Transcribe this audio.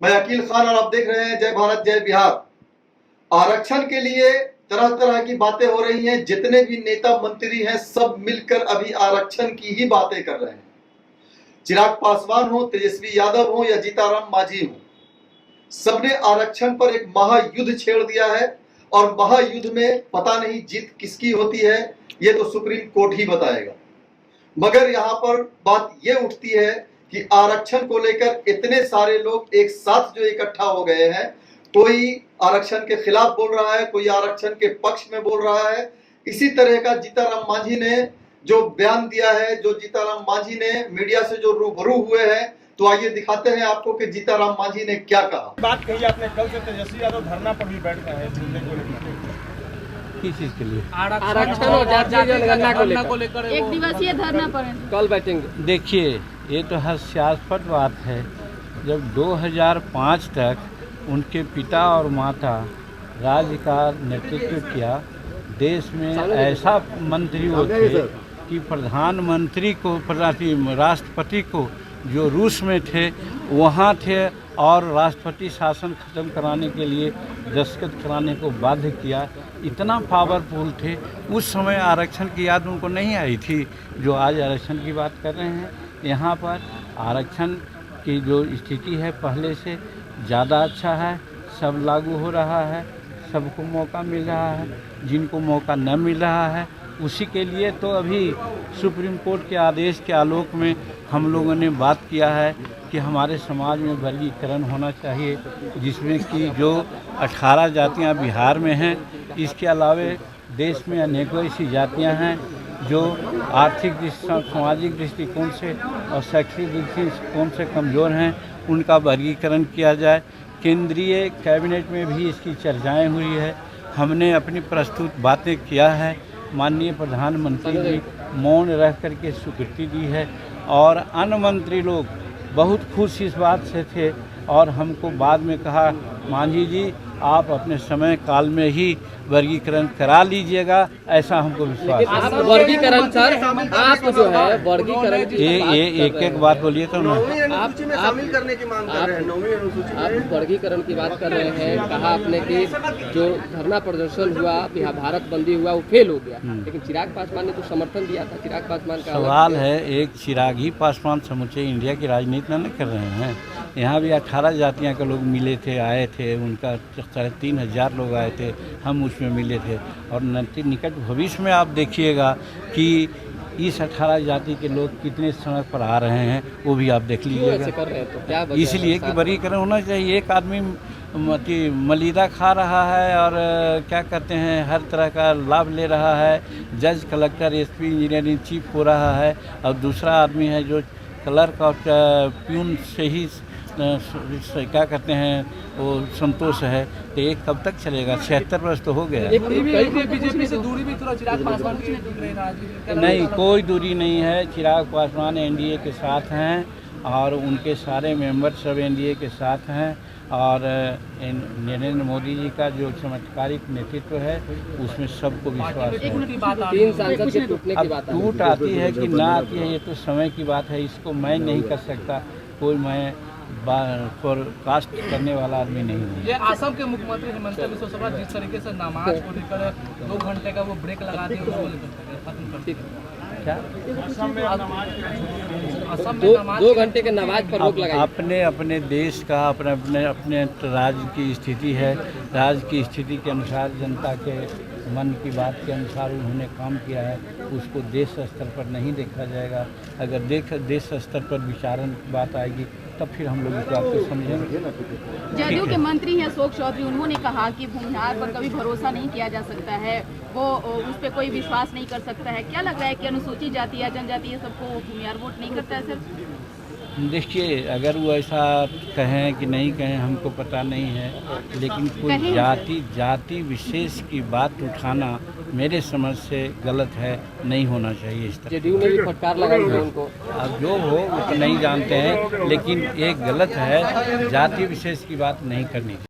मैं अकील खान और आप देख रहे हैं जय भारत जय बिहार। आरक्षण के लिए तरह तरह की बातें हो रही हैं। जितने भी नेता मंत्री हैं सब मिलकर अभी आरक्षण की ही बातें कर रहे हैं। चिराग पासवान हो, तेजस्वी यादव हो या जीताराम मांझी हो, सबने आरक्षण पर एक महायुद्ध छेड़ दिया है। और महायुद्ध में पता नहीं जीत किसकी होती है, ये तो सुप्रीम कोर्ट ही बताएगा। मगर यहाँ पर बात यह उठती है कि आरक्षण को लेकर इतने सारे लोग एक साथ जो इकट्ठा हो गए हैं, कोई आरक्षण के खिलाफ बोल रहा है, कोई आरक्षण के पक्ष में बोल रहा है। इसी तरह का जीताराम मांझी ने जो बयान दिया है, जो जीताराम मांझी ने मीडिया से जो रूबरू हुए हैं, तो आइए दिखाते हैं आपको कि जीताराम मांझी ने क्या कहा। बात कही आपने, कल से तेजस्वी यादव धरना पर भी बैठ गए हैं किस चीज के लिए? आरक्षण और जातीय जनगणना को लेकर एक दिवसीय धरना पर कल बैठेंगे। देखिए, ये तो हास्यास्पद बात है। जब 2005 तक उनके पिता और माता राज्य का नेतृत्व किया, देश में ऐसा मंत्री वो थे कि प्रधानमंत्री को, राष्ट्रपति को जो रूस में थे वहाँ थे और राष्ट्रपति शासन खत्म कराने के लिए दस्तखत कराने को बाध्य किया। इतना पावरफुल थे। उस समय आरक्षण की याद उनको नहीं आई थी जो आज आरक्षण की बात कर रहे हैं। यहाँ पर आरक्षण की जो स्थिति है पहले से ज़्यादा अच्छा है, सब लागू हो रहा है, सबको मौका मिल रहा है। जिनको मौका न मिल रहा है उसी के लिए तो अभी सुप्रीम कोर्ट के आदेश के आलोक में हम लोगों ने बात किया है कि हमारे समाज में वर्गीकरण होना चाहिए, जिसमें कि जो 18 जातियां बिहार में हैं, इसके अलावा देश में अनेकों ऐसी जातियां हैं जो आर्थिक सामाजिक दृष्टिकोण से और शैक्षिक दृष्टिकोण से कमज़ोर हैं, उनका वर्गीकरण किया जाए। केंद्रीय कैबिनेट में भी इसकी चर्चाएँ हुई है। हमने अपनी प्रस्तुत बातें किया है। माननीय प्रधानमंत्री जी मौन रह कर के स्वीकृति दी है और अन्य मंत्री लोग बहुत खुश इस बात से थे और हमको बाद में कहा, मांझी जी आप अपने समय काल में ही वर्गीकरण करा लीजिएगा, ऐसा हमको विश्वास है। वर्गीकरण सर, आप जो है वर्गीकरण ये एक बात बोलिए तो आप शामिल करने की मांग कर रहे हैं। 9वीं अनुसूची में आप वर्गीकरण की बात कर रहे हैं। कहा आपने कि जो धरना प्रदर्शन हुआ, भारत बंदी हुआ, वो फेल हो गया, लेकिन चिराग पासवान ने तो समर्थन दिया था। चिराग पासवान का सवाल है, एक चिराग ही पासवान समूचे इंडिया की राजनीति न कर रहे हैं। यहाँ भी 18 जातियाँ के लोग मिले थे, आए थे, उनका 3,500 लोग आए थे, हम उसमें मिले थे। और निकट भविष्य में आप देखिएगा कि इस 18 जाति के लोग कितने सड़क पर आ रहे हैं, वो भी आप देख लीजिएगा। इसलिए कि वर्गीकरण होना चाहिए। एक आदमी मलिदा खा रहा है और क्या कहते हैं, हर तरह का लाभ ले रहा है, जज, कलेक्टर, एसपी, इंजीनियरिंग चीफ हो रहा है, और दूसरा आदमी है जो क्लर्क और प्यून से ही क्या कहते हैं वो संतोष है। तो एक कब तक चलेगा? 76 वर्ष तो हो गया। बीजेपी से दूरी भी थोड़ा चिराग पासवान की नहीं, कोई दूरी नहीं है। चिराग पासवान एनडीए के साथ हैं और उनके सारे मेंबर सब एनडीए के साथ हैं और नरेंद्र मोदी जी का जो चमत्कारिक नेतृत्व है उसमें सबको विश्वास है। 3 सांसद के टूटने की बात टूट आती है कि ना आती है, ये तो समय की बात है। इसको मैं नहीं कर सकता, कोई मैं फोरकास्ट करने वाला आदमी नहीं है। ये असम के मुख्यमंत्री हिमंता बिस्वा शर्मा जिस तरीके से नमाज को लेकर 2 घंटे का वो ब्रेक लगा दिए, क्या असम में 2 घंटे के नमाज पर रोक लगाई। अपने अपने देश का अपने राज्य की स्थिति है। राज्य की स्थिति के अनुसार, जनता के मन की बात के अनुसार उन्होंने काम किया है। उसको देश स्तर पर नहीं देखा जाएगा। अगर देश स्तर पर विचारण की बात आएगी तब फिर हम लोग इस बात को समझेंगे। जदयू के मंत्री हैं अशोक चौधरी, उन्होंने कहा कि भूमिहार पर कभी भरोसा नहीं किया जा सकता है, वो उस पर कोई विश्वास नहीं कर सकता है। क्या लग रहा है कि अनुसूचित जाति या जनजाति सबको भूमिहार वोट नहीं करता है सर? देखिए, अगर वो ऐसा कहें कि नहीं कहें हमको पता नहीं है, लेकिन कोई जाति विशेष की बात उठाना मेरे समझ से गलत है, नहीं होना चाहिए। इस तरह जदयू ने भी फटकार लगाई है उनको। अब जो हो वो तो नहीं जानते हैं, लेकिन एक गलत है, जाति विशेष की बात नहीं करनी चाहिए।